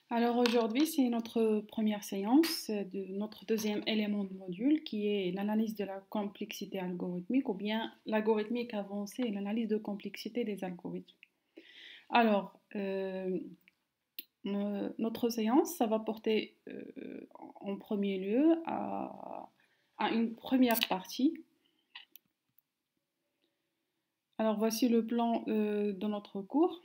Alors aujourd'hui, c'est notre première séance de notre deuxième élément de module qui est l'analyse de la complexité algorithmique ou bien l'algorithmique avancée et l'analyse de complexité des algorithmes. Alors, notre séance, ça va porter en premier lieu à une première partie. Alors voici le plan de notre cours.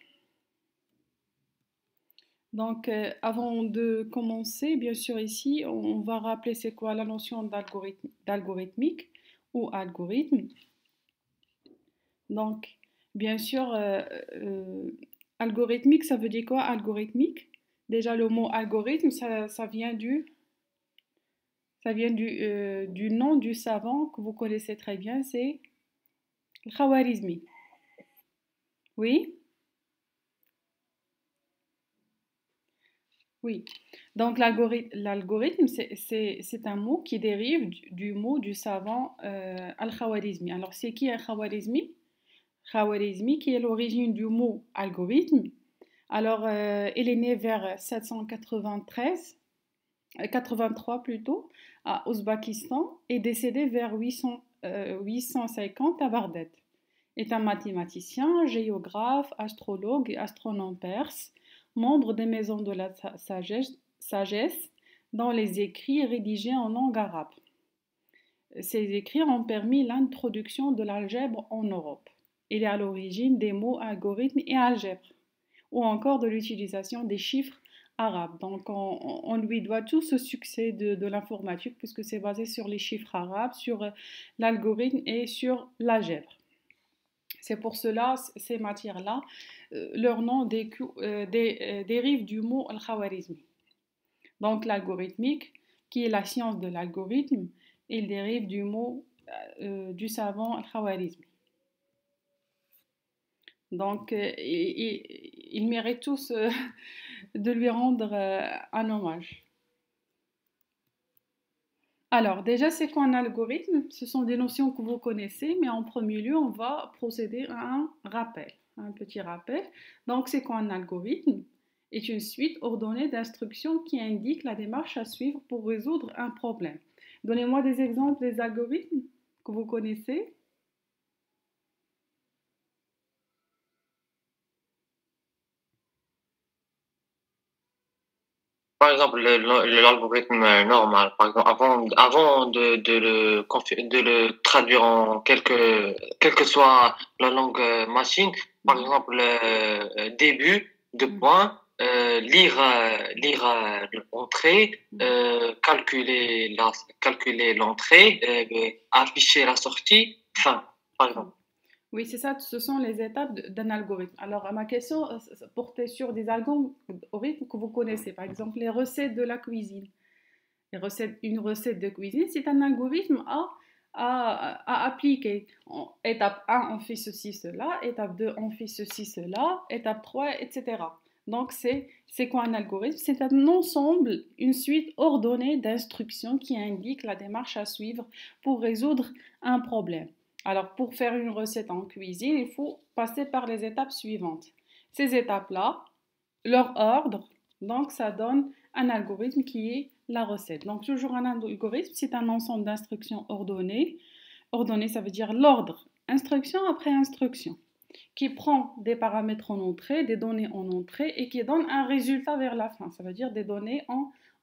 Donc, avant de commencer, bien sûr, ici, on va rappeler c'est quoi la notion d'algorithmique ou algorithme. Donc, bien sûr, algorithmique, ça veut dire quoi algorithmique? Déjà, le mot algorithme, ça vient du nom du savant que vous connaissez très bien, c'est Khawarizmi. Oui? Oui. Donc l'algorithme, c'est un mot qui dérive du mot du savant Al-Khawarizmi. Alors c'est qui Al-Khawarizmi? Khawarizmi qui est l'origine du mot algorithme. Alors il est né vers 793, 83 plutôt, à Ouzbékistan et décédé vers 850 à Bagdad. Est un mathématicien, géographe, astrologue et astronome perse, membre des maisons de la sagesse dans les écrits rédigés en langue arabe. Ces écrits ont permis l'introduction de l'algèbre en Europe. Il est à l'origine des mots algorithme et algèbre, ou encore de l'utilisation des chiffres arabes. Donc on lui doit tout ce succès de l'informatique puisque c'est basé sur les chiffres arabes, sur l'algorithme et sur l'algèbre. C'est pour cela, ces matières-là, leur nom dérive du mot al-Khawarizmi. Donc l'algorithmique, qui est la science de l'algorithme, il dérive du mot du savant al-Khawarizmi. Donc ils méritent tous de lui rendre un hommage. Alors déjà, c'est quoi un algorithme? Ce sont des notions que vous connaissez, mais en premier lieu, on va procéder à un rappel, un petit rappel. Donc c'est quoi un algorithme? Est une suite ordonnée d'instructions qui indique la démarche à suivre pour résoudre un problème. Donnez-moi des exemples des algorithmes que vous connaissez. Par exemple, l'algorithme normal, par exemple, avant de le traduire en quelle que soit la langue machine, par Mhm, exemple, début, de mhm, point, lire l'entrée, mhm. calculer l'entrée, afficher la sortie, fin, par exemple. Oui, c'est ça, ce sont les étapes d'un algorithme. Alors, ma question portait sur des algorithmes que vous connaissez, par exemple les recettes de la cuisine. Une recette de cuisine, c'est un algorithme à appliquer. Étape 1, on fait ceci, cela. Étape 2, on fait ceci, cela. Étape 3, etc. Donc, c'est quoi un algorithme? C'est un ensemble, une suite ordonnée d'instructions qui indiquent la démarche à suivre pour résoudre un problème. Alors, pour faire une recette en cuisine, il faut passer par les étapes suivantes. Ces étapes-là, leur ordre, donc ça donne un algorithme qui est la recette. Donc toujours un algorithme, c'est un ensemble d'instructions ordonnées. Ordonnées, ça veut dire l'ordre, instruction après instruction, qui prend des paramètres en entrée, des données en entrée et qui donne un résultat vers la fin, ça veut dire des données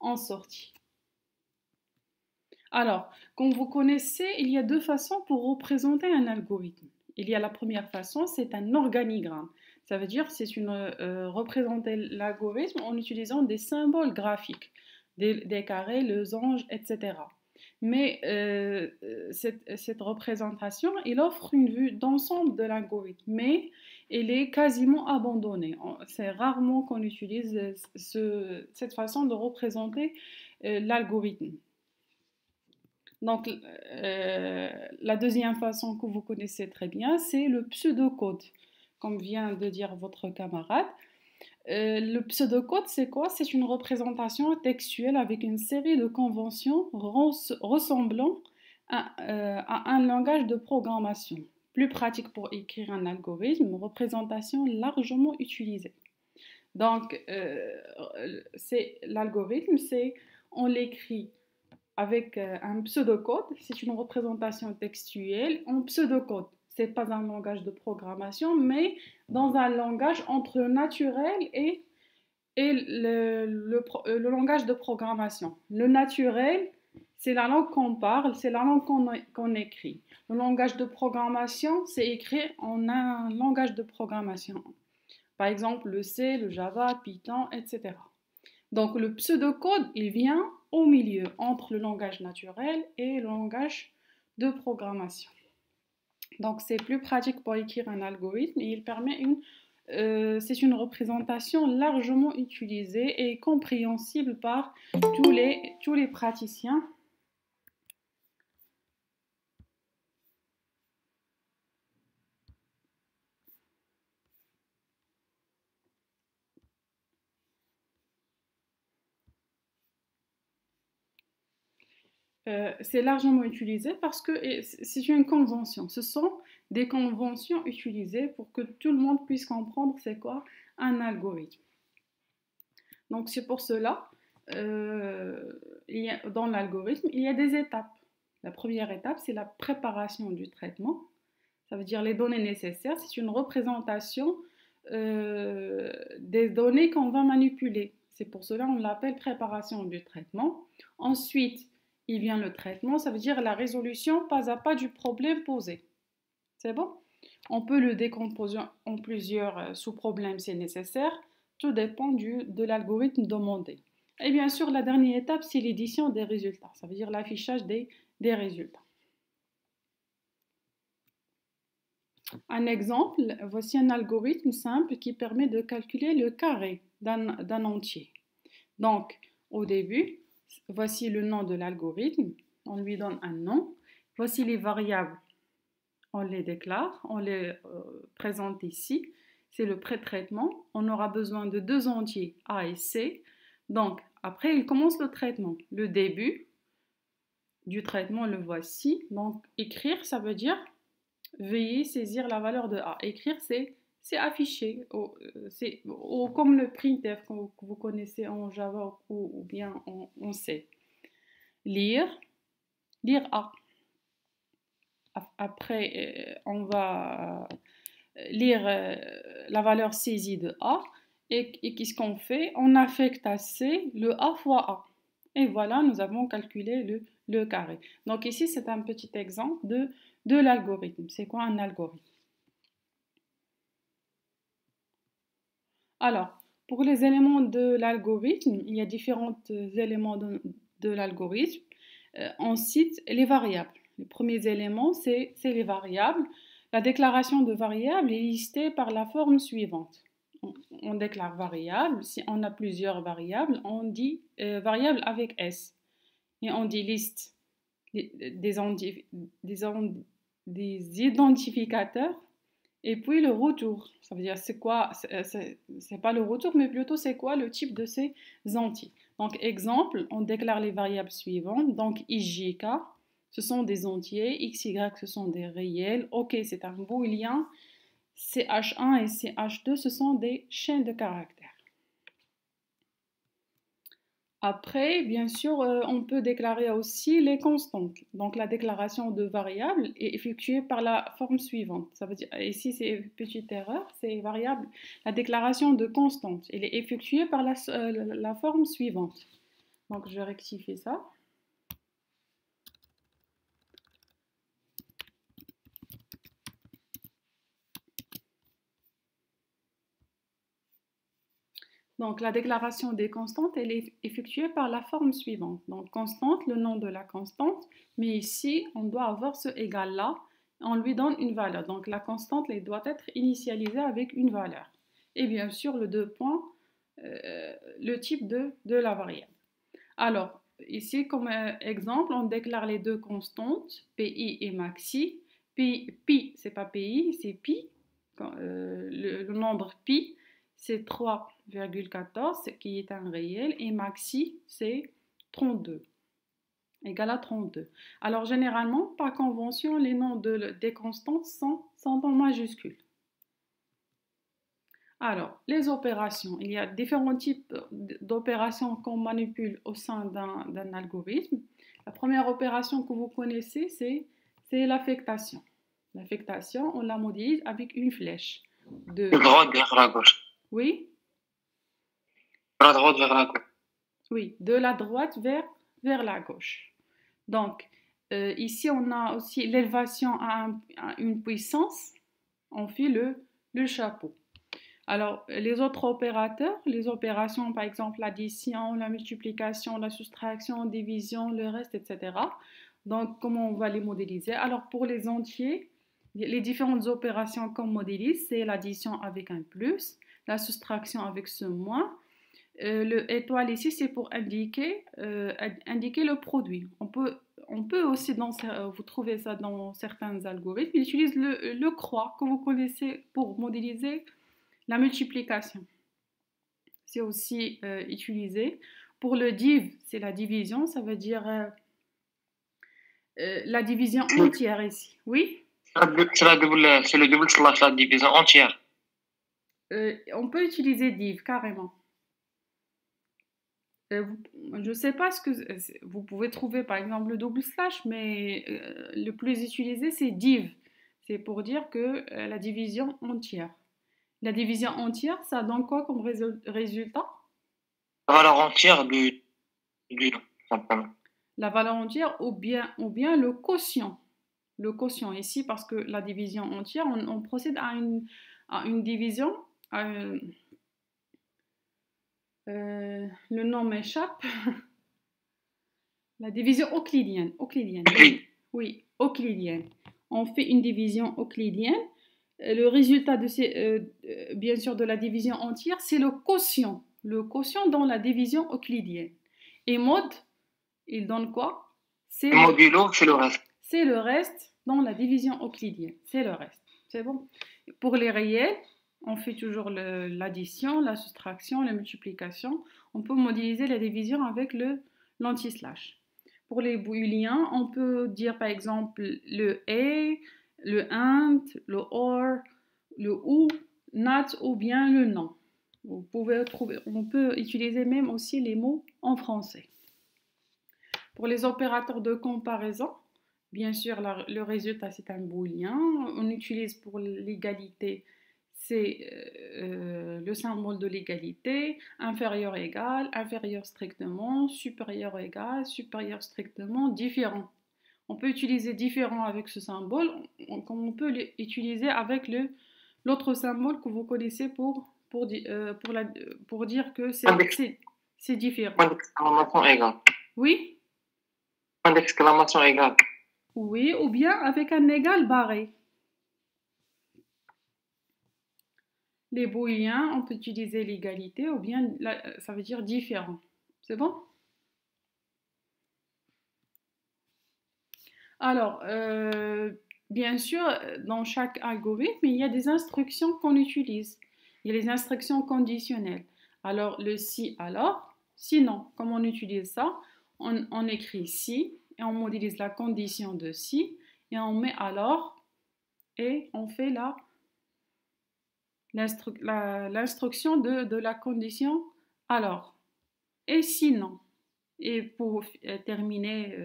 en sortie. Alors, comme vous connaissez, il y a deux façons pour représenter un algorithme. Il y a la première façon, c'est un organigramme. Ça veut dire c'est représenter l'algorithme en utilisant des symboles graphiques, des carrés, losanges, etc. Mais cette représentation, il offre une vue d'ensemble de l'algorithme, mais elle est quasiment abandonnée. C'est rarement qu'on utilise cette façon de représenter l'algorithme. Donc, la deuxième façon que vous connaissez très bien, c'est le pseudocode, comme vient de dire votre camarade. Le pseudocode, c'est quoi? C'est une représentation textuelle avec une série de conventions ressemblant à un langage de programmation. Plus pratique pour écrire un algorithme, représentation largement utilisée. Donc, c'est l'algorithme, on l'écrit avec un pseudocode, c'est une représentation textuelle en pseudocode. Ce n'est pas un langage de programmation, mais dans un langage entre le naturel et le langage de programmation. Le naturel, c'est la langue qu'on parle, c'est la langue qu'on écrit. Le langage de programmation, c'est écrit en un langage de programmation. Par exemple, le C, le Java, Python, etc. Donc, le pseudocode, il vient au milieu, entre le langage naturel et le langage de programmation. Donc, c'est plus pratique pour écrire un algorithme et il permet c'est une représentation largement utilisée et compréhensible par tous les praticiens. C'est largement utilisé parce que c'est une convention. Ce sont des conventions utilisées pour que tout le monde puisse comprendre c'est quoi un algorithme. Donc c'est pour cela, dans l'algorithme, il y a des étapes. La première étape, c'est la préparation du traitement. Ça veut dire les données nécessaires. C'est une représentation des données qu'on va manipuler. C'est pour cela qu'on l'appelle préparation du traitement. Ensuite, il vient le traitement, ça veut dire la résolution pas à pas du problème posé. C'est bon? On peut le décomposer en plusieurs sous-problèmes si nécessaire. Tout dépend de l'algorithme demandé. Et bien sûr, la dernière étape, c'est l'édition des résultats. Ça veut dire l'affichage des résultats. Un exemple, voici un algorithme simple qui permet de calculer le carré d'un entier. Donc, au début, voici le nom de l'algorithme, on lui donne un nom. Voici les variables, on les déclare, on les présente ici. C'est le pré-traitement. On aura besoin de deux entiers A et C. Donc, après, il commence le traitement. Le début du traitement, le voici. Donc, écrire, ça veut dire veuillez saisir la valeur de A. Écrire, c'est afficher, comme le printf que vous connaissez en Java ou bien en C. Lire A. Après, on va lire la valeur saisie de A et qu'est-ce qu'on fait? On affecte à C le A fois A. Et voilà, nous avons calculé le carré. Donc ici, c'est un petit exemple de l'algorithme. C'est quoi un algorithme? Alors, pour les éléments de l'algorithme, il y a différents éléments de l'algorithme. On cite les variables. Les premiers éléments, c'est les variables. La déclaration de variable est listée par la forme suivante. On déclare variable. Si on a plusieurs variables, on dit variable avec S. Et on dit liste des identificateurs et puis le retour. Ça veut dire c'est quoi, c'est pas le retour, mais plutôt c'est quoi le type de ces entiers. Donc exemple, on déclare les variables suivantes. Donc IJK, ce sont des entiers, XY, ce sont des réels, OK, c'est un booléen, CH1 et CH2, ce sont des chaînes de caractères. Après, bien sûr, on peut déclarer aussi les constantes. Donc, la déclaration de variable est effectuée par la forme suivante. Ça veut dire, ici, c'est une petite erreur, c'est variable. La déclaration de constante, elle est effectuée par la forme suivante. Donc, je vais rectifier ça. Donc, la déclaration des constantes, elle est effectuée par la forme suivante. Donc, constante, le nom de la constante, mais ici, on doit avoir ce égal-là, on lui donne une valeur. Donc, la constante, elle doit être initialisée avec une valeur. Et bien sûr, le deux points, le type de la variable. Alors, ici, comme exemple, on déclare les deux constantes, PI et maxi. Pi, c'est pas PI, c'est pi, le nombre pi, c'est 3,14 qui est un réel et maxi c'est 32 égal à 32. Alors généralement par convention les noms des constantes sont en majuscules. Alors, les opérations. Il y a différents types d'opérations qu'on manipule au sein d'un algorithme. La première opération que vous connaissez, c'est l'affectation. L'affectation, on la modélise avec une flèche. De droite vers la gauche. Oui? De la droite vers la gauche. Oui, de la droite vers la gauche. Donc, ici, on a aussi l'élévation à une puissance. On fait le chapeau. Alors, les autres opérateurs, les opérations, par exemple, l'addition, la multiplication, la soustraction, la division, le reste, etc. Donc, comment on va les modéliser? Alors, pour les entiers, les différentes opérations qu'on modélise, c'est l'addition avec un plus, la soustraction avec ce moins. Le étoile ici, c'est pour indiquer le produit. On peut aussi, vous trouvez ça dans certains algorithmes, ils utilisent le croix que vous connaissez pour modéliser la multiplication. C'est aussi utilisé. Pour le div, c'est la division, ça veut dire la division entière ici. Oui? C'est le double slash, la division entière. On peut utiliser div carrément. Je ne sais pas ce que vous pouvez trouver par exemple le double slash, mais le plus utilisé c'est div. C'est pour dire que la division entière. La division entière, ça donne quoi comme résultat? La valeur entière du nom, simplement. La valeur entière ou bien le quotient. Le quotient ici, parce que la division entière, on procède à une division. Le nom m'échappe. La division euclidienne. Oui, euclidienne. On fait une division euclidienne. Le résultat bien sûr, de la division entière, c'est le quotient. Le quotient dans la division euclidienne. Et mode, il donne quoi? Modulo, c'est le reste. C'est le reste dans la division euclidienne. C'est le reste. C'est bon? Pour les réels, on fait toujours l'addition, la soustraction, la multiplication. On peut modéliser la division avec l'anti-slash. Pour les booléens, on peut dire par exemple le et, le and, le or, le ou, not ou bien le non. On peut utiliser même aussi les mots en français. Pour les opérateurs de comparaison, bien sûr, le résultat c'est un booléen. On utilise pour l'égalité, c'est le symbole de l'égalité, inférieur égal, inférieur strictement, supérieur égal, supérieur strictement, différent. On peut utiliser différent avec ce symbole, comme on peut l'utiliser avec l'autre symbole que vous connaissez pour dire que c'est différent. Point d'exclamation égal. Oui? Point d'exclamation égal. Oui, ou bien avec un égal barré. Les booléens, on peut utiliser l'égalité ou bien ça veut dire différent. C'est bon? Alors, bien sûr, dans chaque algorithme, il y a des instructions qu'on utilise. Il y a les instructions conditionnelles. Alors, le si, alors, sinon, comme on utilise ça, on écrit si et on modélise la condition de si et on met alors et on fait l'instruction de la condition alors et sinon. Et pour terminer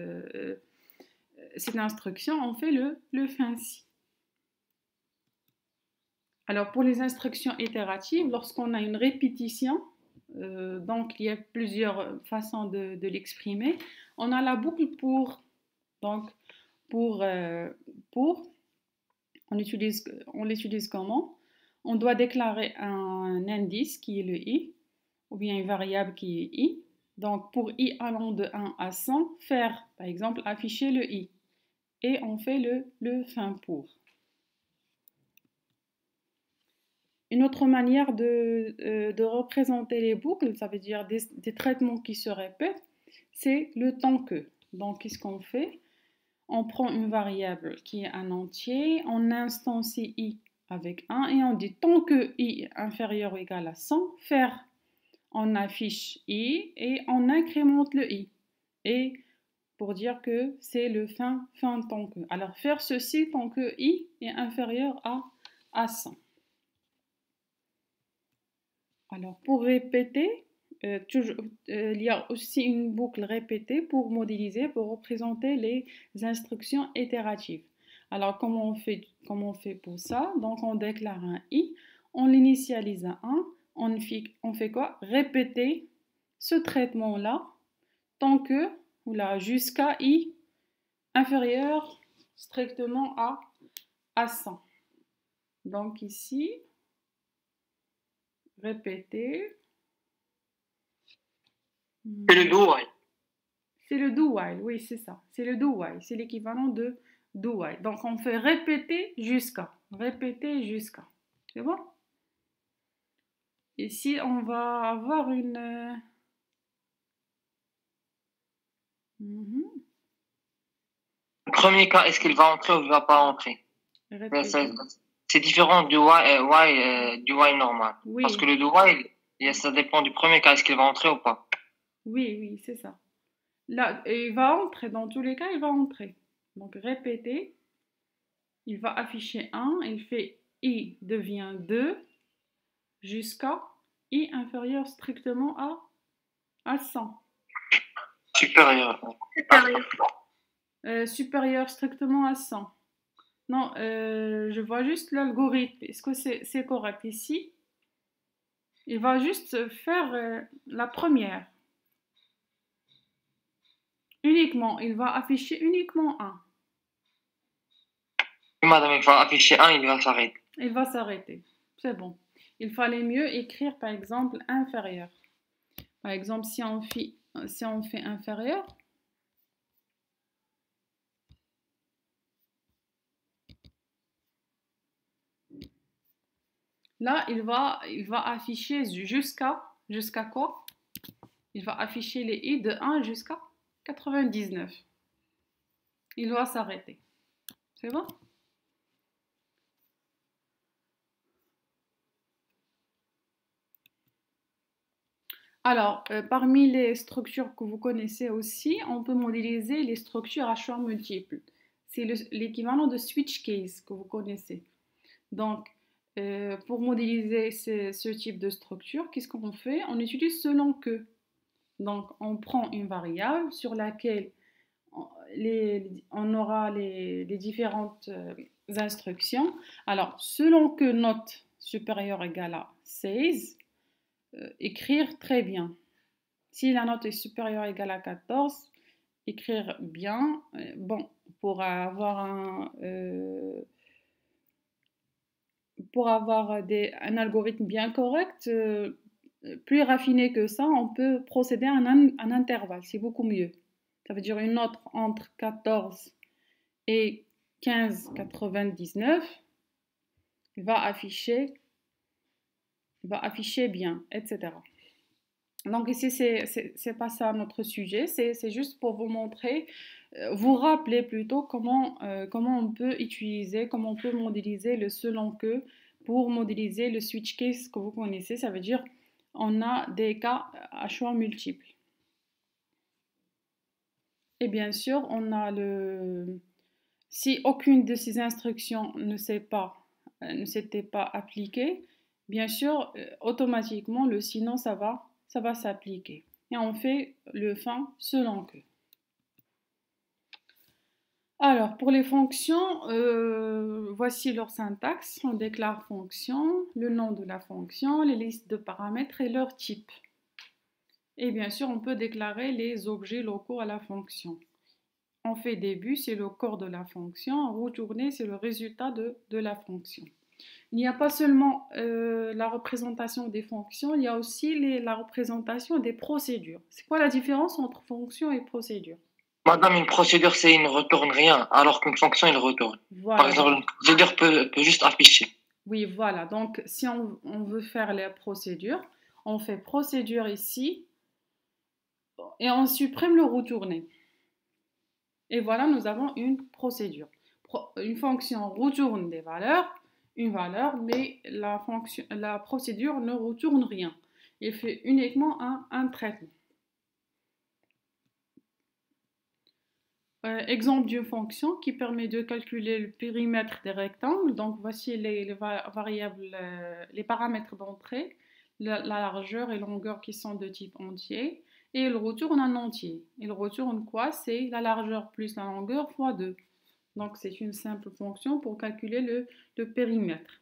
cette instruction, on fait le fin si. Alors pour les instructions itératives, lorsqu'on a une répétition, donc il y a plusieurs façons de l'exprimer. On a la boucle pour, on l'utilise comment? On doit déclarer un indice qui est le i, ou bien une variable qui est i. Donc pour i allant de 1 à 100, faire par exemple afficher le i. Et on fait le fin pour. Une autre manière de représenter les boucles, ça veut dire des traitements qui se répètent, c'est le tant que. Donc, qu'est-ce qu'on fait? On prend une variable qui est un entier, on instancie i avec 1 et on dit tant que i est inférieur ou égal à 100, faire. On affiche i et on incrémente le i. Et pour dire que c'est le fin tant que. Alors, faire ceci tant que i est inférieur à 100. Alors, pour répéter, il y a aussi une boucle répétée pour modéliser, pour représenter les instructions itératives. Alors, comment on fait pour ça? Donc, on déclare un i, on l'initialise à 1, on fait quoi? Répéter ce traitement-là tant que, là, jusqu'à i inférieur strictement à 100. Donc ici, répéter. C'est le do while. C'est le do while, oui, c'est ça. C'est le do while, c'est l'équivalent de do while. Donc on fait répéter jusqu'à. Répéter jusqu'à. C'est bon? Ici, on va avoir une... Le premier cas, est-ce qu'il va entrer ou il ne va pas entrer? C'est différent du while normal. Oui. Parce que le do while, ça dépend du premier cas, est-ce qu'il va entrer ou pas? Oui, oui, c'est ça. Là, il va entrer, dans tous les cas, il va entrer. Donc répéter, il va afficher 1, il fait i devient 2 jusqu'à i inférieur strictement à 100. Supérieur. Supérieur strictement à 100. Non, je vois juste l'algorithme. Est-ce que c'est correct ici? Il va juste faire la première. Uniquement, il va afficher uniquement 1. Madame, il va afficher 1, il va s'arrêter. Il va s'arrêter. C'est bon. Il fallait mieux écrire, par exemple, inférieur. Par exemple, si on fait inférieur, là, il va afficher jusqu'à quoi? Il va afficher les i de 1 jusqu'à 99. Il doit s'arrêter. C'est bon? Alors, parmi les structures que vous connaissez aussi, on peut modéliser les structures à choix multiples. C'est l'équivalent de switch case que vous connaissez. Donc, pour modéliser ce type de structure, qu'est-ce qu'on fait? On utilise selon que. Donc, on prend une variable sur laquelle on aura les différentes instructions. Alors, selon que note supérieure égale à 16, écrire très bien. Si la note est supérieure ou égale à 14, écrire bien. Bon, pour avoir un algorithme bien correct, plus raffiné que ça, on peut procéder à un intervalle, c'est beaucoup mieux. Ça veut dire une note entre 14 et 15,99 va afficher bien, etc. Donc ici, c'est pas ça notre sujet, c'est juste pour vous montrer, vous rappeler plutôt comment on peut utiliser, comment on peut modéliser le selon que pour modéliser le switch case que vous connaissez. Ça veut dire on a des cas à choix multiples. Et bien sûr, on a si aucune de ces instructions ne s'était pas appliquée, bien sûr, automatiquement, le sinon, ça va s'appliquer. Et on fait le fin selon que. Alors, pour les fonctions, voici leur syntaxe. On déclare fonction, le nom de la fonction, les listes de paramètres et leur type. Et bien sûr, on peut déclarer les objets locaux à la fonction. On fait début, c'est le corps de la fonction. Retourner, c'est le résultat de la fonction. Il n'y a pas seulement la représentation des fonctions, il y a aussi la représentation des procédures. C'est quoi la différence entre fonction et procédure? Madame, une procédure, c'est il ne retourne rien, alors qu'une fonction, il retourne. Voilà. Par exemple, une procédure peut juste afficher. Oui, voilà. Donc, si on veut faire les procédures, on fait procédure ici et on supprime le retourner. Et voilà, nous avons une procédure. Une fonction retourne des valeurs, une valeur, mais la procédure ne retourne rien. Il fait uniquement un traitement. Exemple d'une fonction qui permet de calculer le périmètre des rectangles. Donc voici les variables, les paramètres d'entrée, la largeur et longueur qui sont de type entier, et il retourne un entier. Il retourne quoi? C'est la largeur plus la longueur fois 2. Donc, c'est une simple fonction pour calculer le périmètre.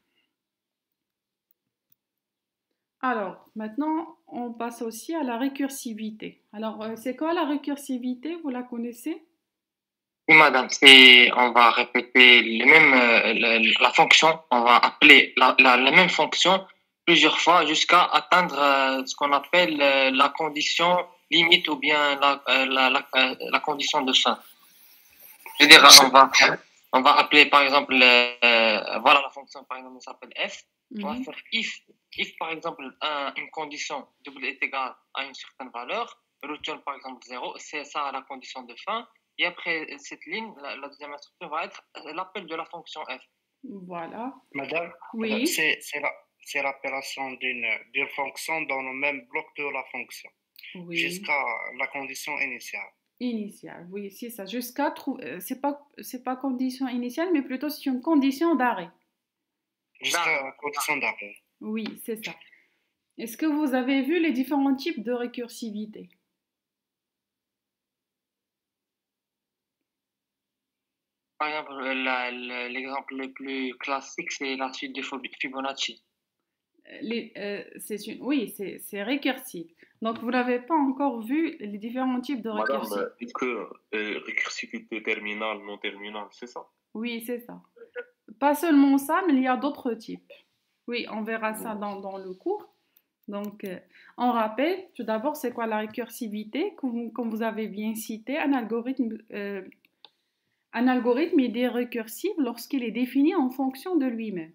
Alors, maintenant, on passe aussi à la récursivité. Alors, c'est quoi la récursivité? Vous la connaissez? Oui, madame, on va répéter la fonction, on va appeler la même fonction plusieurs fois jusqu'à atteindre ce qu'on appelle la condition limite ou bien la condition de fin. Je veux dire, on va appeler par exemple, voilà la fonction par exemple, elle s'appelle f. On va faire if par exemple une condition double est égale à une certaine valeur, retourne par exemple 0, c'est ça la condition de fin. Et après cette ligne, la deuxième instruction va être l'appel de la fonction f. Voilà. Madame, Oui. c'est l'appellation d'une fonction dans le même bloc de la fonction, Oui. jusqu'à la condition initiale. Initiale, oui, c'est ça. Jusqu'à trouver, c'est pas condition initiale, mais plutôt c'est une condition d'arrêt. Jusqu'à la condition d'arrêt. Oui, c'est ça. Est-ce que vous avez vu les différents types de récursivité? Par exemple, l'exemple le plus classique, c'est la suite de Fibonacci. Oui, c'est récursif. Donc, vous n'avez pas encore vu les différents types de récursivité. Madame, est-ce que récursivité terminale, non terminale, c'est ça? Oui, c'est ça. Pas seulement ça, mais il y a d'autres types. Oui, on verra ça dans le cours. Donc, on rappelle, tout d'abord, c'est quoi la récursivité? Comme vous avez bien cité, un algorithme il est récursif lorsqu'il est défini en fonction de lui-même.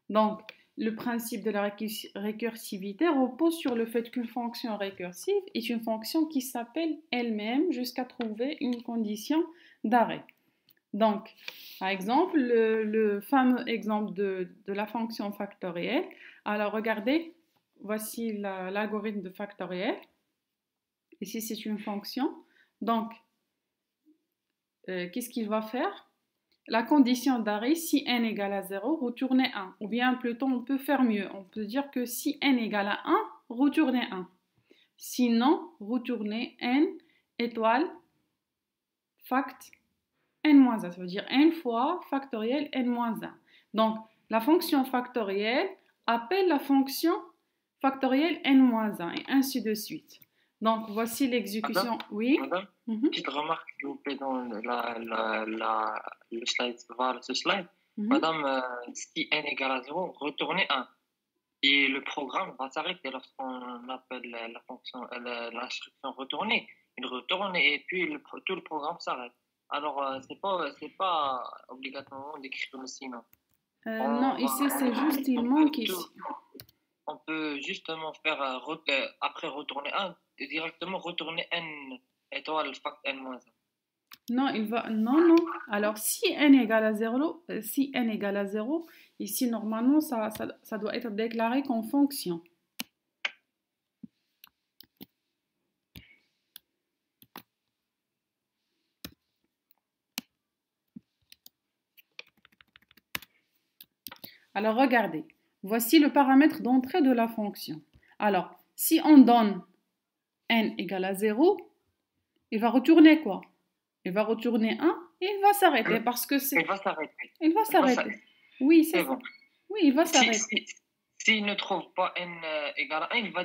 Donc, le principe de la récursivité repose sur le fait qu'une fonction récursive est une fonction qui s'appelle elle-même jusqu'à trouver une condition d'arrêt. Donc, par exemple, le fameux exemple de la fonction factorielle. Alors, regardez, voici l'algorithme de factoriel. Ici, c'est une fonction. Donc, qu'est-ce qu'il va faire? La condition d'arrêt, si n égale à 0, retournez 1. Ou bien plutôt, on peut faire mieux. On peut dire que si n égale à 1, retournez 1. Sinon, retournez n étoile fact n-1. Ça veut dire n fois factoriel n-1. Donc, la fonction factorielle appelle la fonction factorielle n-1 et ainsi de suite. Donc, voici l'exécution. Oui. Madame, petite remarque, s'il vous plaît, dans le slide. Voilà, ce slide. Madame, si n égale à 0, retournez 1. Et le programme va s'arrêter lorsqu'on appelle la fonction, l'instruction retourner. Il retourne et puis tout le programme s'arrête. Alors, c'est pas obligatoirement d'écrire le sinon. Non, ici, c'est juste, il manque ici. On peut justement faire, après retourner 1, directement retourner n étoile fact n-1. Non, non. Alors, si n égale à 0, ici, normalement, ça doit être déclaré comme fonction. Alors, regardez. Voici le paramètre d'entrée de la fonction. Alors, si on donne n égale à 0, il va retourner quoi? Il va retourner 1 et il va s'arrêter parce que c'est... Il va s'arrêter. Il va s'arrêter. Oui, c'est ça. Bon. Oui, il va s'arrêter. S'il ne trouve pas n égale à 1, il va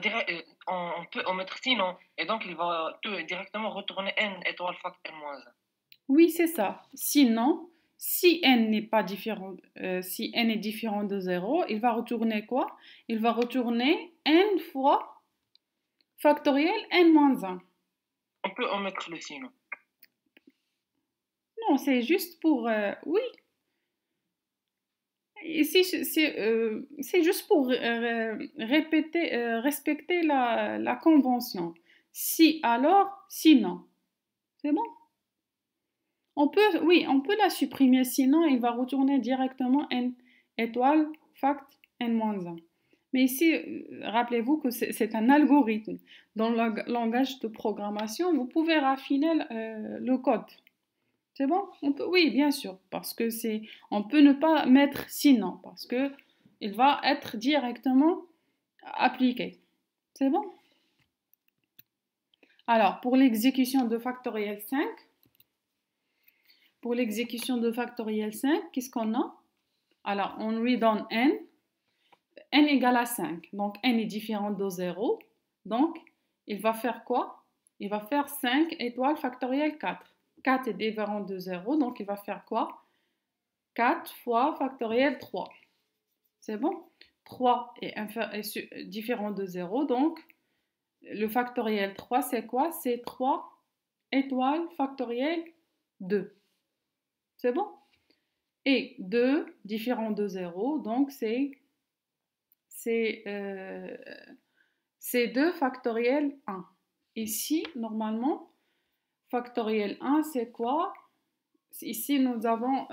on peut omettre sinon. Et donc, il va directement retourner n étoile fact n-1. Oui, c'est ça. Sinon, si n n'est pas différent, si n est différent de 0, il va retourner quoi? Il va retourner n fois factoriel n-1. On peut omettre le sinon. Non, c'est juste pour... oui. Ici, c'est juste pour respecter la convention. Si, alors, sinon. C'est bon? On peut la supprimer, sinon il va retourner directement n étoile fact n-1. Mais ici, rappelez-vous que c'est un algorithme. Dans le langage de programmation, vous pouvez raffiner le code. C'est bon? Oui, bien sûr, parce que on peut ne pas mettre sinon, parce que il va être directement appliquer. C'est bon? Alors, pour l'exécution de factoriel 5, qu'est-ce qu'on a? Alors, on lui donne n égale à 5. Donc, n est différent de 0. Donc, il va faire quoi? Il va faire 5 étoiles factoriel 4. 4 est différent de 0, donc il va faire quoi? 4 fois factoriel 3. C'est bon? 3 est différent de 0, donc le factoriel 3, c'est quoi? C'est 3 étoiles factoriel 2. C'est bon? Et 2 différent de 0, donc c'est 2 factoriel 1. Ici, normalement, factoriel 1, c'est quoi? Ici, nous avons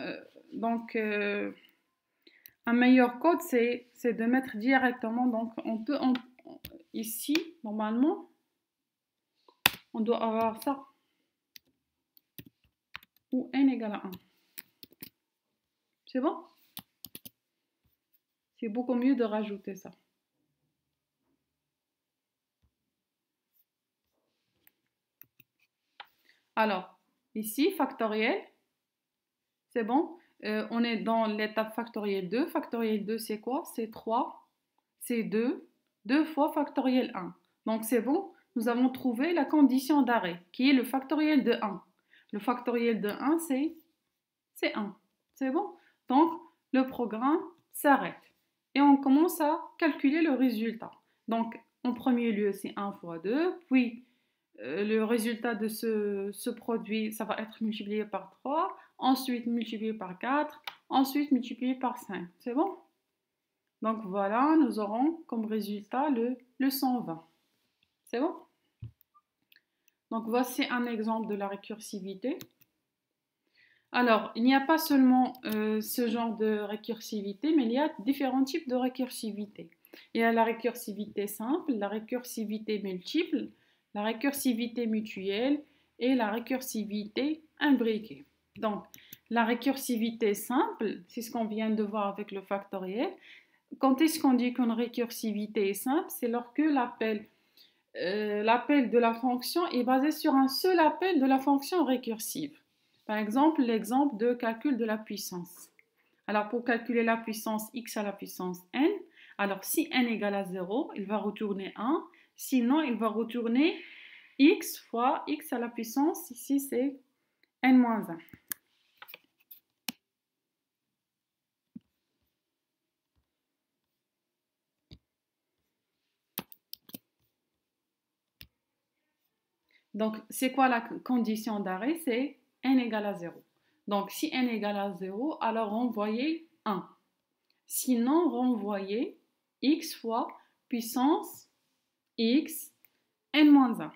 un meilleur code, c'est de mettre directement. Donc, ici, normalement, on doit avoir ça. Ou n égale à 1. C'est bon? C'est beaucoup mieux de rajouter ça. Alors, ici, factoriel, c'est bon. On est dans l'étape factoriel 2. Factoriel 2, c'est quoi? C'est 3, c'est 2, 2 fois factoriel 1. Donc, c'est bon. Nous avons trouvé la condition d'arrêt, qui est le factoriel de 1. Le factoriel de 1, c'est 1. C'est bon? Donc, le programme s'arrête. Et on commence à calculer le résultat. Donc, en premier lieu, c'est 1 fois 2. Puis, le résultat de ce produit, ça va être multiplié par 3. Ensuite, multiplié par 4. Ensuite, multiplié par 5. C'est bon? Donc, voilà, nous aurons comme résultat le 120. C'est bon? Donc, voici un exemple de la récursivité. Alors, il n'y a pas seulement ce genre de récursivité, mais il y a différents types de récursivité. Il y a la récursivité simple, la récursivité multiple, la récursivité mutuelle et la récursivité imbriquée. Donc, la récursivité simple, c'est ce qu'on vient de voir avec le factoriel. Quand est-ce qu'on dit qu'une récursivité est simple? C'est lorsque l'appel de la fonction est basé sur un seul appel de la fonction récursive. Par exemple, l'exemple de calcul de la puissance. Alors, pour calculer la puissance x à la puissance n, alors si n égale à 0, il va retourner 1. Sinon, il va retourner x fois x à la puissance, ici c'est n moins 1. Donc, c'est quoi la condition d'arrêt? C'est n égale à 0. Donc, si n égale à 0, alors renvoyez 1. Sinon, renvoyez x fois puissance x n-1.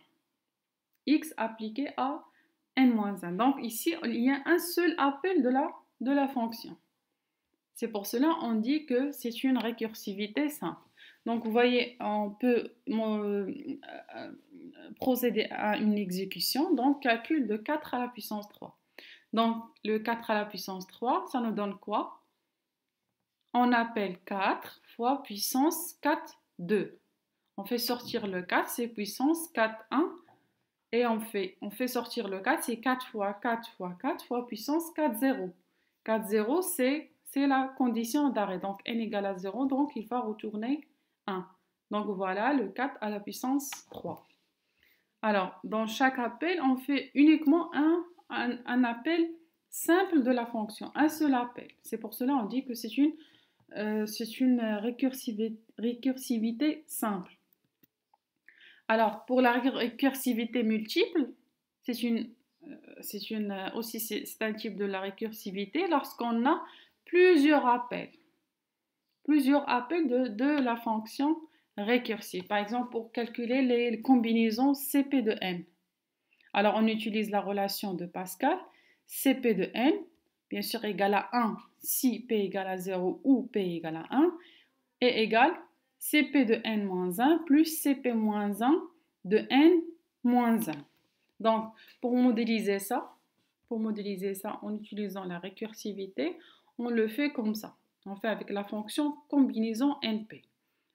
X appliqué à n-1. Donc, ici, il y a un seul appel de la fonction. C'est pour cela qu'on dit que c'est une récursivité simple. Donc, vous voyez, on peut procéder à une exécution. Donc, calcul de 4 à la puissance 3. Donc, le 4 à la puissance 3, ça nous donne quoi? On appelle 4 fois puissance 4, 2. On fait sortir le 4, c'est puissance 4, 1. Et on fait sortir le 4, c'est 4 fois 4 fois 4 fois puissance 4, 0. 4, 0, c'est la condition d'arrêt. Donc, n égale à 0, donc il va retourner 1. Donc, voilà le 4 à la puissance 3. Alors, dans chaque appel, on fait uniquement un appel simple de la fonction, un seul appel. C'est pour cela qu'on dit que c'est une récursivité simple. Alors, pour la récursivité multiple, c'est un type de la récursivité lorsqu'on a plusieurs appels de la fonction récursive. Par exemple, pour calculer les combinaisons CP de n. Alors, on utilise la relation de Pascal. CP de n, bien sûr, égale à 1 si P égale à 0 ou P égale à 1, est égal CP de n-1 plus CP moins 1 de n moins 1. Donc, pour modéliser ça en utilisant la récursivité, on le fait comme ça. On fait avec la fonction combinaison NP.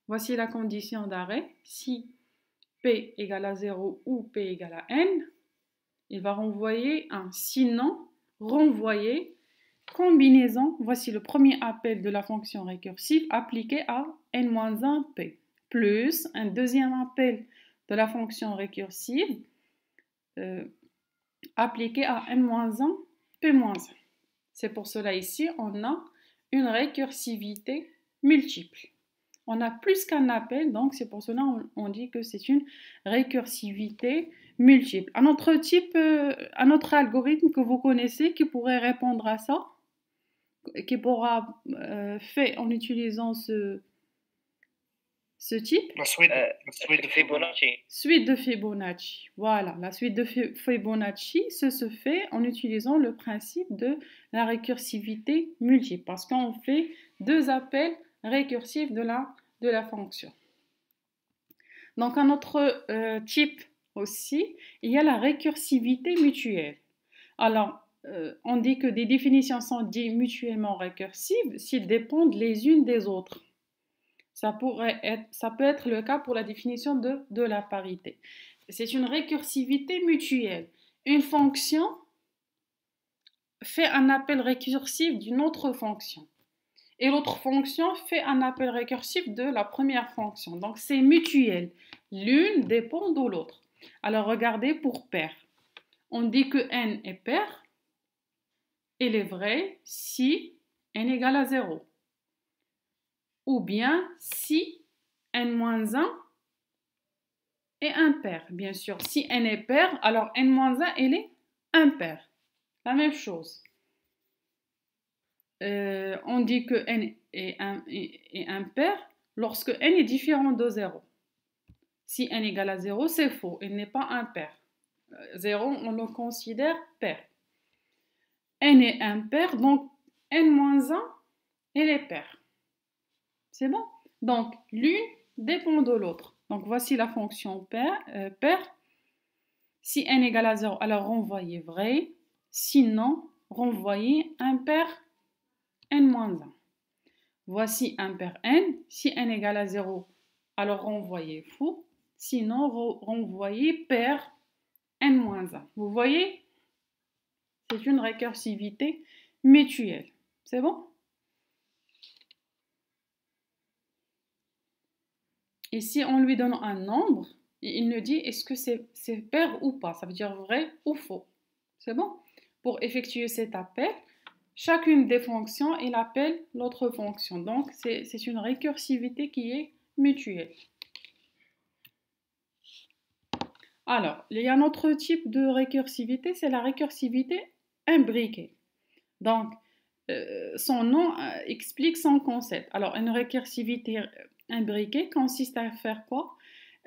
Voici la condition d'arrêt. Si P égale à 0 ou P égale à N, il va renvoyer 1. Sinon, renvoyer combinaison. Voici le premier appel de la fonction récursive appliqué à N-1 P, plus un deuxième appel de la fonction récursive appliqué à N-1 P-1. C'est pour cela ici, on a une récursivité multiple. On a plus qu'un appel, donc c'est pour cela on dit que c'est une récursivité multiple. Un autre algorithme que vous connaissez qui pourrait répondre à ça, qui pourra fait en utilisant ce type. La suite de Fibonacci. Suite de Fibonacci. Voilà, la suite de Fibonacci, se fait en utilisant le principe de la récursivité multiple, parce qu'on fait deux appels récursifs de la fonction. Donc, un autre type aussi, il y a la récursivité mutuelle. Alors, on dit que des définitions sont dites mutuellement récursives s'ils dépendent les unes des autres. Ça peut être le cas pour la définition de la parité. C'est une récursivité mutuelle. Une fonction fait un appel récursif d'une autre fonction. Et l'autre fonction fait un appel récursif de la première fonction. Donc, c'est mutuel. L'une dépend de l'autre. Alors, regardez pour paire. On dit que n est paire. Il est vrai si n égale à 0. Ou bien si n-1 est impair. Bien sûr, si n est pair, alors n-1, elle est impair. La même chose. On dit que n est impair lorsque n est différent de 0. Si n égale à 0, c'est faux. Il n'est pas impair. 0, on le considère pair. N est impair, donc n-1, elle est pair. C'est bon? Donc, l'une dépend de l'autre. Donc, voici la fonction pair. Si n égale à 0, alors renvoyez vrai. Sinon, renvoyez impair n-1. Voici impair n. Si n égale à 0, alors renvoyez faux. Sinon, renvoyez pair n-1. Vous voyez? C'est une récursivité mutuelle. C'est bon? Et si on lui donne un nombre, il nous dit est-ce que c'est pair ou pas. Ça veut dire vrai ou faux. C'est bon? Pour effectuer cet appel, chacune des fonctions, il appelle l'autre fonction. Donc, c'est une récursivité qui est mutuelle. Alors, il y a un autre type de récursivité, c'est la récursivité imbriquée. Donc, son nom explique son concept. Alors, une récursivité imbriquée consiste à faire quoi?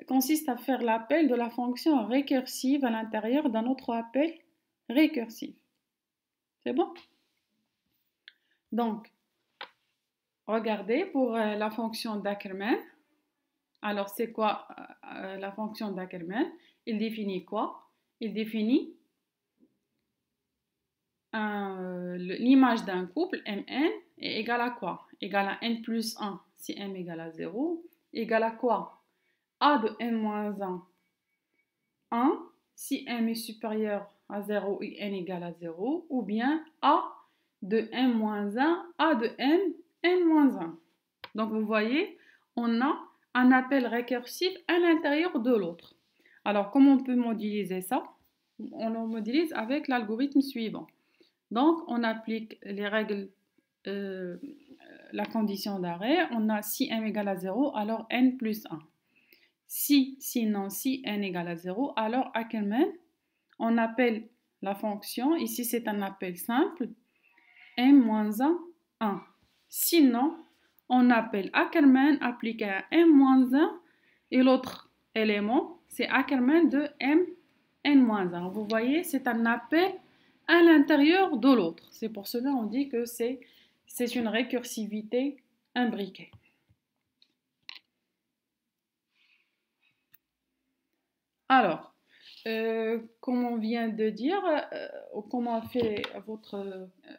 Consiste à faire l'appel de la fonction récursive à l'intérieur d'un autre appel récursif. C'est bon? Donc, regardez pour la fonction d'Ackermann. Alors, c'est quoi la fonction d'Ackermann? Il définit quoi? Il définit l'image d'un couple Mn est égale à quoi? Égale à n plus 1 si m égale à 0. Égale à quoi? A de n-1, 1 si m est supérieur à 0 et n égale à 0. Ou bien A de m-1, A de n-1. Donc, vous voyez, on a un appel récursif à l'intérieur de l'autre. Alors, comment on peut modéliser ça? On le modélise avec l'algorithme suivant. Donc, on applique les règles, la condition d'arrêt. On a si m égale à 0, alors n plus 1. Sinon, si n égale à 0, alors Ackermann, on appelle la fonction, ici c'est un appel simple, m-1, 1. Sinon, on appelle Ackermann appliqué à m-1 et l'autre élément, c'est Ackermann de n-1. Vous voyez, c'est un appel à l'intérieur de l'autre. C'est pour cela qu'on dit que c'est une récursivité imbriquée. Alors, Comme on vient de dire, ou comme a fait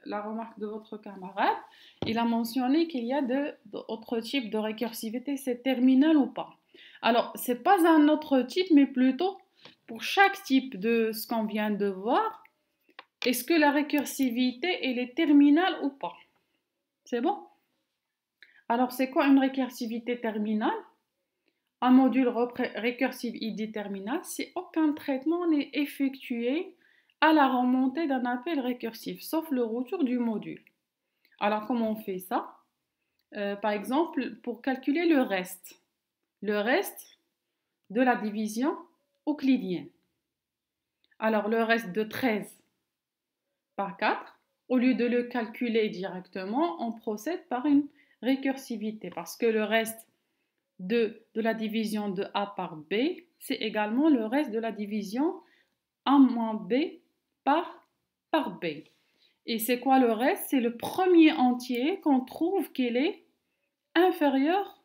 la remarque de votre camarade, il a mentionné qu'il y a d'autres types de récursivité, c'est terminal ou pas. Alors, c'est pas un autre type, mais plutôt pour chaque type de ce qu'on vient de voir, est-ce que la récursivité, elle est terminale ou pas? C'est bon? Alors, c'est quoi une récursivité terminale? Un module récursif ID terminal, si aucun traitement n'est effectué à la remontée d'un appel récursif, sauf le retour du module. Alors, comment on fait ça? Par exemple, pour calculer le reste de la division euclidienne. Alors, le reste de 13 par 4, au lieu de le calculer directement, on procède par une récursivité, parce que le reste de la division de A par B, c'est également le reste de la division A moins B par B. Et c'est quoi le reste? C'est le premier entier qu'on trouve qu'il est inférieur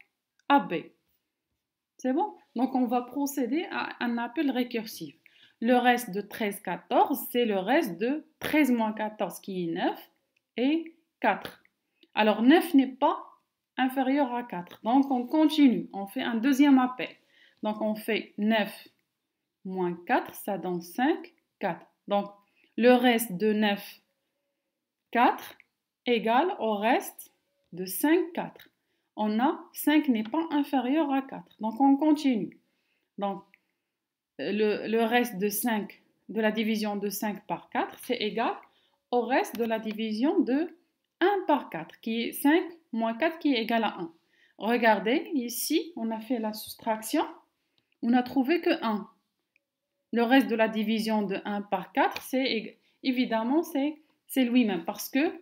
à B. C'est bon? Donc, on va procéder à un appel récursif. Le reste de 13, 14, c'est le reste de 13 moins 14 qui est 9 et 4. Alors, 9 n'est pas inférieur à 4. Donc, on continue. On fait un deuxième appel. Donc, on fait 9 moins 4, ça donne 5, 4. Donc, le reste de 9, 4 égale au reste de 5, 4. On a 5 n'est pas inférieur à 4. Donc, on continue. Donc, le reste de 5, de la division de 5 par 4, c'est égal au reste de la division de 1 par 4, qui est 5 moins 4 qui est égal à 1. Regardez, ici, on a fait la soustraction, on a trouvé que 1. Le reste de la division de 1 par 4, évidemment, c'est lui-même. Parce que,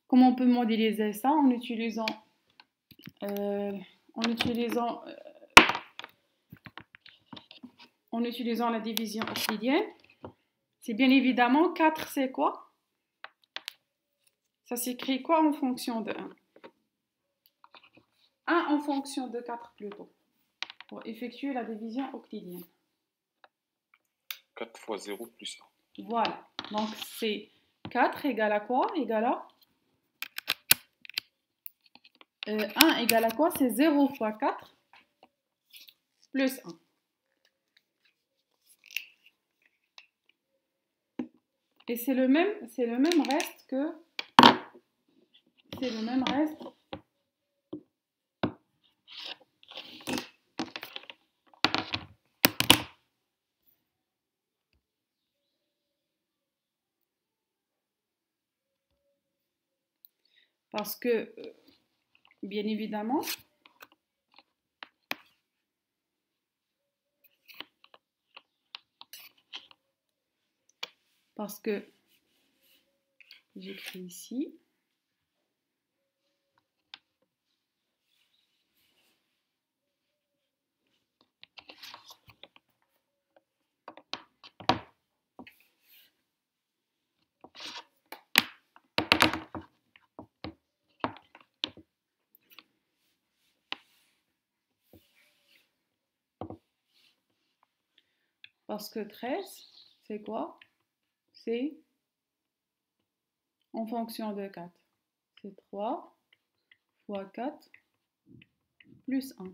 comment on peut modéliser ça en utilisant la division euclidienne? C'est bien évidemment 4, c'est quoi? Ça s'écrit quoi en fonction de 1? 1 en fonction de 4 plutôt, pour effectuer la division euclidienne. 4 fois 0 plus 1. Voilà, donc c'est 4 égale à quoi? Égale à 1 égale à quoi? C'est 0 fois 4 plus 1. Et c'est le même reste que... C'est le même reste... Parce que, bien évidemment, parce que j'écris ici, parce que 13, c'est quoi? C'est en fonction de 4. C'est 3 fois 4 plus 1.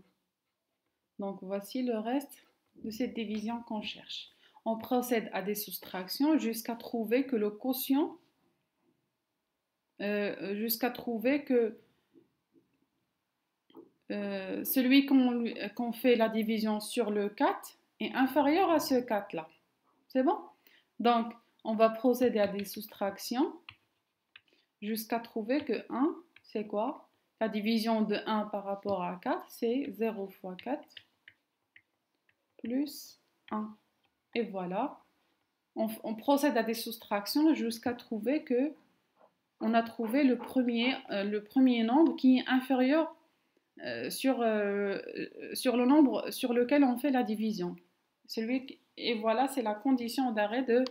Donc, voici le reste de cette division qu'on cherche. On procède à des soustractions jusqu'à trouver que le quotient, celui qu'on fait la division sur le 4 est inférieur à ce 4-là. C'est bon? Donc, on va procéder à des soustractions jusqu'à trouver que 1, c'est quoi? La division de 1 par rapport à 4, c'est 0 fois 4 plus 1. Et voilà. On procède à des soustractions jusqu'à trouver que on a trouvé le premier nombre qui est inférieur sur le nombre sur lequel on fait la division. Et voilà, c'est la condition d'arrêt de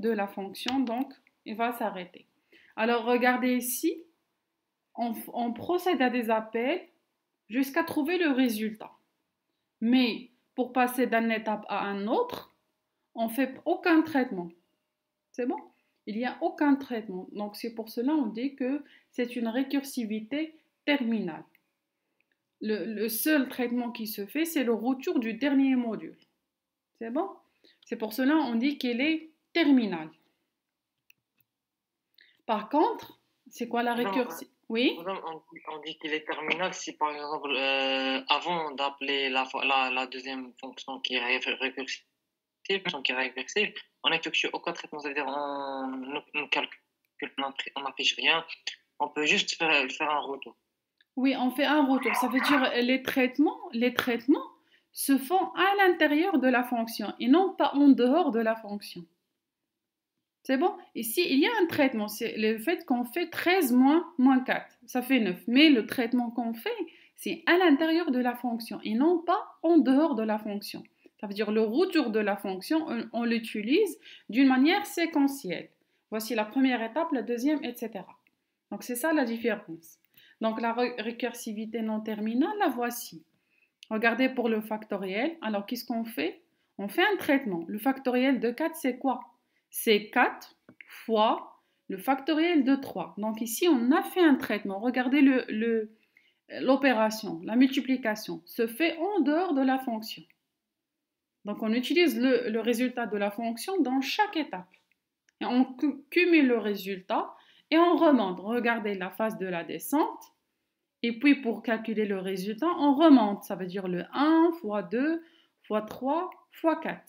la fonction, donc il va s'arrêter. Alors regardez ici, on procède à des appels jusqu'à trouver le résultat. Mais pour passer d'une étape à une autre, On ne fait aucun traitement. C'est bon? Il n'y a aucun traitement. Donc, c'est pour cela qu'on dit que c'est une récursivité terminale. Le seul traitement qui se fait, c'est le retour du dernier module. C'est bon? C'est pour cela qu'on dit qu'elle est terminale. Par contre, c'est quoi la récursivité? Oui? On dit qu'il est terminal si, par exemple, avant d'appeler la deuxième fonction qui est récursive, on n'effectue aucun traitement, c'est-à-dire on ne calcule, on n'affiche rien, on peut juste faire un retour. Oui, on fait un retour. Ça veut dire les traitements se font à l'intérieur de la fonction et non pas en dehors de la fonction. C'est bon? Ici, il y a un traitement. C'est le fait qu'on fait 13 moins 4. Ça fait 9. Mais le traitement qu'on fait, c'est à l'intérieur de la fonction et non pas en dehors de la fonction. Ça veut dire le retour de la fonction, on l'utilise d'une manière séquentielle. Voici la première étape, la deuxième, etc. Donc, c'est ça la différence. Donc, la récursivité non terminale, la voici. Regardez pour le factoriel. Alors, qu'est-ce qu'on fait? On fait un traitement. Le factoriel de 4, c'est quoi? C'est 4 fois le factoriel de 3. Donc, ici, on a fait un traitement. Regardez l'opération, la multiplication se fait en dehors de la fonction. Donc, on utilise le résultat de la fonction dans chaque étape. Et on cumule le résultat et on remonte. Regardez la phase de la descente. Et puis, pour calculer le résultat, on remonte. Ça veut dire le 1 fois 2 fois 3 fois 4.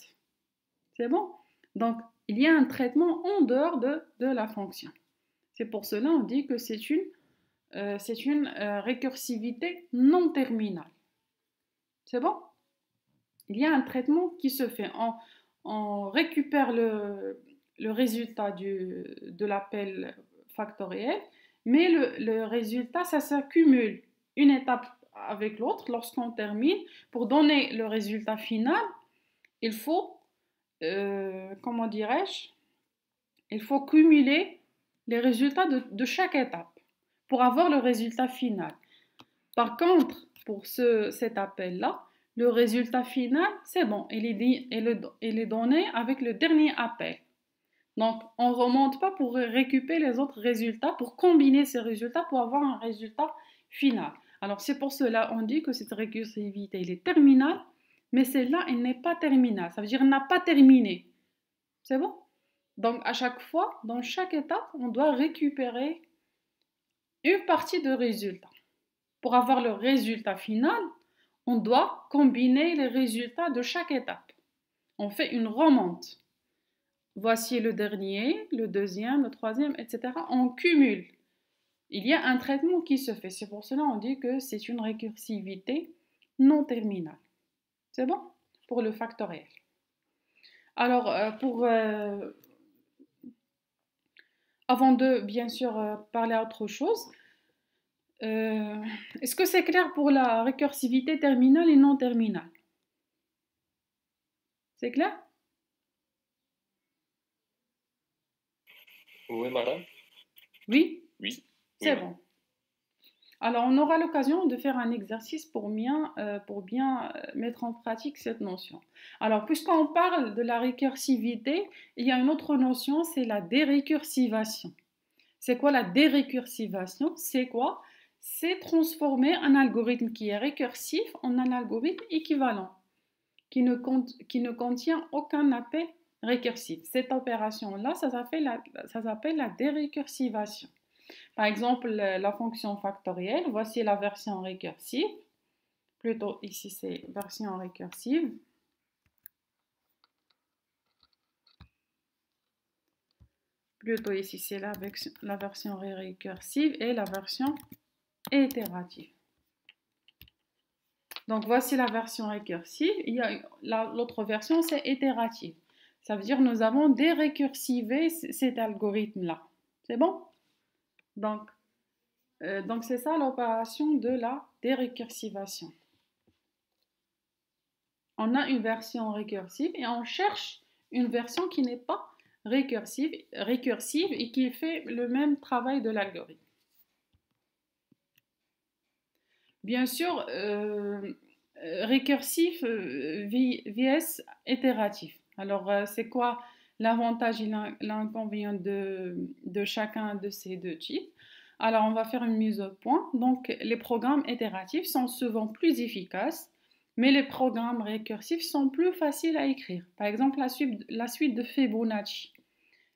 C'est bon? Donc, il y a un traitement en dehors de la fonction. C'est pour cela qu'on dit que c'est une récursivité non terminale. C'est bon? Il y a un traitement qui se fait. On récupère le résultat de l'appel factoriel, mais le résultat, ça s'accumule une étape avec l'autre lorsqu'on termine. Pour donner le résultat final, il faut, comment dirais-je, il faut cumuler les résultats de chaque étape pour avoir le résultat final. Par contre, pour cet appel-là, le résultat final, c'est bon, il est donné avec le dernier appel. Donc, on ne remonte pas pour récupérer les autres résultats, pour combiner ces résultats pour avoir un résultat final. Alors, c'est pour cela qu'on dit que cette récursivité, elle est terminale, mais celle-là, elle n'est pas terminale. Ça veut dire qu'elle n'a pas terminé. C'est bon? Donc, à chaque fois, dans chaque étape, on doit récupérer une partie de résultat. Pour avoir le résultat final, on doit combiner les résultats de chaque étape. On fait une remonte. Voici le dernier, le deuxième, le troisième, etc. On cumule. Il y a un traitement qui se fait. C'est pour cela qu'on dit que c'est une récursivité non terminale. C'est bon? Pour le factoriel. Alors, avant de, bien sûr, parler à autre chose, est-ce que c'est clair pour la récursivité terminale et non terminale? C'est clair? Oui, madame? Oui? Oui. C'est bon. Alors, on aura l'occasion de faire un exercice pour bien mettre en pratique cette notion. Alors, puisqu'on parle de la récursivité, il y a une autre notion, c'est la dérécursivation. C'est quoi la dérécursivation? C'est quoi? C'est transformer un algorithme qui est récursif en un algorithme équivalent, qui ne contient aucun appel récursif. Cette opération-là, ça s'appelle la dérécursivation. Par exemple, la fonction factorielle, voici la version récursive. Plutôt ici, c'est version récursive. Plutôt ici, c'est la version récursive et la version itérative. Donc, voici la version récursive. L'autre version, c'est itérative. Ça veut dire que nous avons dérécursivé cet algorithme-là. C'est bon? Donc c'est ça l'opération de la dérécursivation. On a une version récursive et on cherche une version qui n'est pas récursive et qui fait le même travail de l'algorithme. Bien sûr, récursif vs itératif. Alors, c'est quoi l'avantage et l'inconvénient de chacun de ces deux types? Alors, on va faire une mise au point. Donc, les programmes itératifs sont souvent plus efficaces, mais les programmes récursifs sont plus faciles à écrire. Par exemple, la suite de Fibonacci.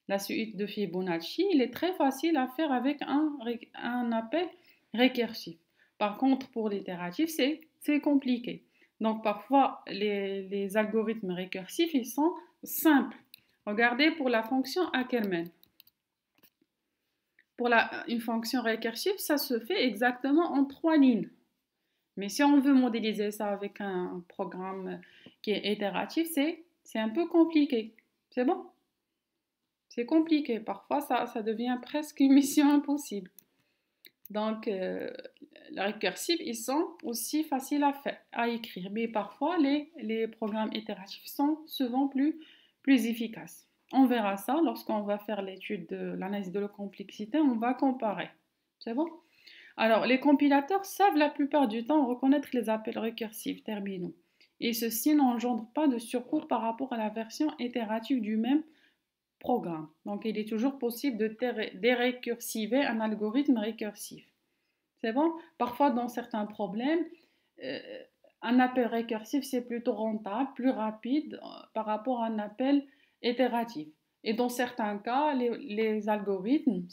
La suite de Fibonacci, il est très facile à faire avec un appel récursif. Par contre, pour l'itératif, c'est compliqué. Donc, parfois, les algorithmes récursifs, ils sont simples. Regardez pour la fonction Ackermann. Pour une fonction récursive, ça se fait exactement en 3 lignes. Mais si on veut modéliser ça avec un programme qui est itératif, c'est un peu compliqué. C'est bon? C'est compliqué. Parfois, ça devient presque une mission impossible. Donc, les récursifs, ils sont aussi faciles à écrire. Mais parfois, les programmes itératifs sont souvent plus efficaces. On verra ça lorsqu'on va faire l'étude de l'analyse de la complexité. On va comparer. C'est bon? Alors, les compilateurs savent la plupart du temps reconnaître les appels récursifs terminaux. Et ceci n'engendre pas de surcoût par rapport à la version itérative du même programme. Donc, il est toujours possible de dérécursiver un algorithme récursif. C'est bon? Parfois, dans certains problèmes, un appel récursif, c'est plutôt rentable, plus rapide par rapport à un appel itératif. Et dans certains cas, les algorithmes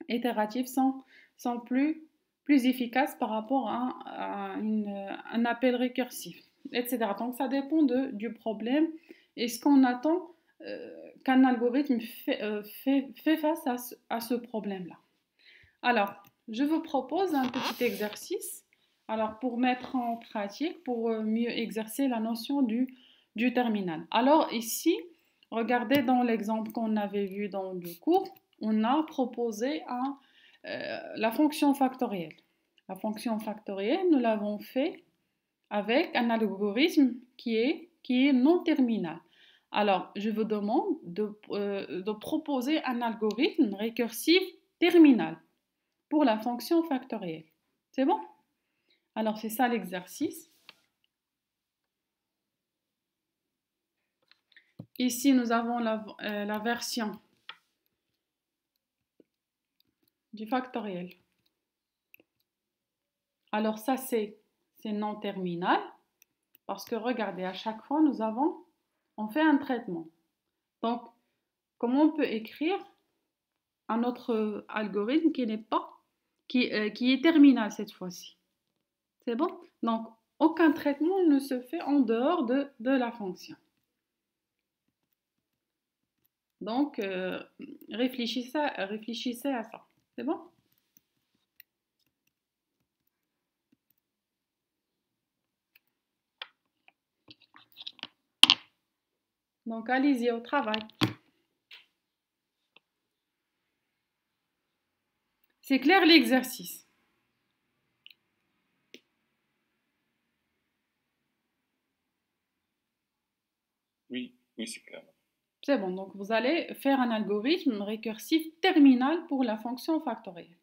itératifs sont plus efficaces par rapport à un appel récursif, etc. Donc, ça dépend du problème et ce qu'on attend qu'un algorithme fait face à ce problème-là. Alors, je vous propose un petit exercice. Alors, pour mettre en pratique, pour mieux exercer la notion du terminal. Alors, ici, regardez dans l'exemple qu'on avait vu dans le cours, on a proposé la fonction factorielle. La fonction factorielle, nous l'avons fait avec un algorithme qui est non terminal. Alors, je vous demande de proposer un algorithme récursif terminal pour la fonction factorielle. C'est bon? Alors, c'est ça l'exercice. Ici, nous avons la version du factoriel. Alors, ça, c'est non terminal. Parce que, regardez, à chaque fois, on fait un traitement. Donc, comment on peut écrire un autre algorithme qui est terminal cette fois-ci? C'est bon? Donc, aucun traitement ne se fait en dehors de la fonction. Donc, réfléchissez à ça. C'est bon? Donc, allez-y au travail. C'est clair l'exercice? Oui, c'est clair. C'est bon, donc vous allez faire un algorithme récursif terminal pour la fonction factorielle.